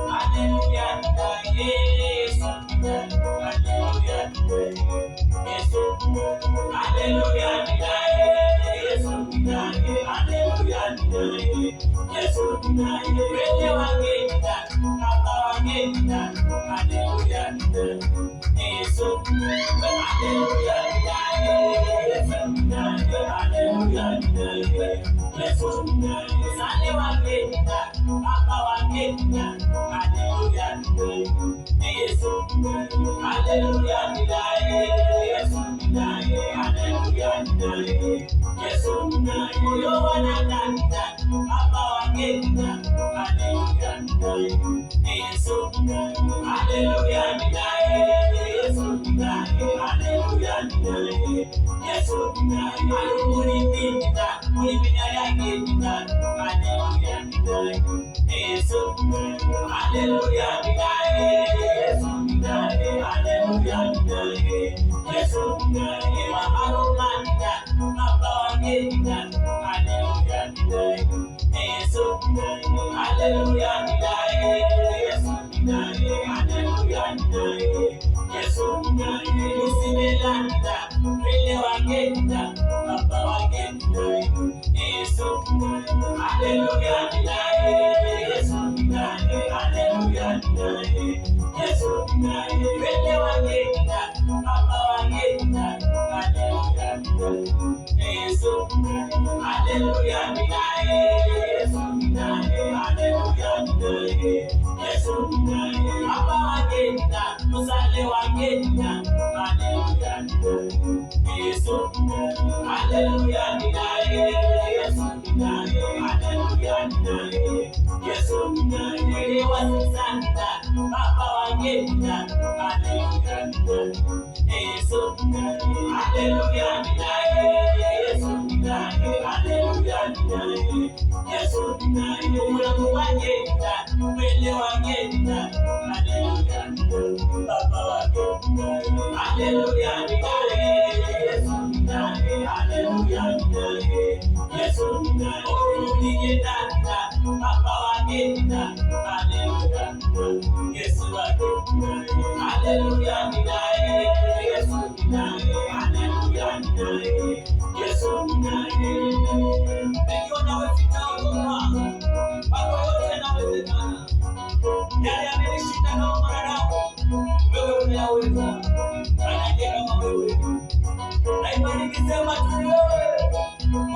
Hallelujah, Yesu, hallelujah, Yesu, hallelujah, Yesu, hallelujah, Yesu, wenye wangeni baba wangeni hallelujah, Yesu, hallelujah, Yesu, hallelujah, Yesu, sane wangeni baba wangeni hallelujah, Yesu, hallelujah, Yesu, hallelujah, Yesu, moyo wanadani baba wangeni hallelujah, Yesu, hallelujah, Yesu, hallelujah, Yesu, alumulipinda mulipinda yake hallelujah, Yesu, hallelujah, Yesu, hallelujah, Yesu, mamaromanda baba wangeni hallelujah, Yesu, hallelujah, Yesu, hallelujah, Yesu, usimelanda wele wangeni baba wangeni Yesu, hallelujah, Yesu, hallelujah, Yesu, wele wangeni baba wangeni hallelujah, Yesu, hallelujah, Yesu, hallelujah, Yesu, baba wangeni musale wangeni hallelujah, Yesu, hallelujah, Yesu, hallelujah, Yesu, wele wasisanda baba wangeni hallelujah, Yesu, hallelujah, Yesu, hallelujah, Yesu, mulamu wangeni wele wangeni hallelujah, baba wangeni hallelujah, Yesu, hallelujah, Yesu, ulumigenda baba wangeni hallelujah, Yesu wangeni hallelujah, Yesu, hallelujah, Yesu, Mungu anaweza kuona mambo yote yanawezekana. Yale amenishinda na mwanadamu, wewe unaweza. Anaje kama wewe. Na imani nikisema tu wewe,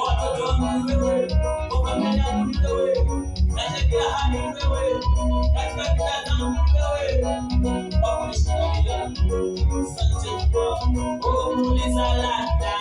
watoto wangu wewe, familia yangu wewe, katika hali wewe, katika kila jambo wewe, wakunishikilia. Asante kwa kuuliza lata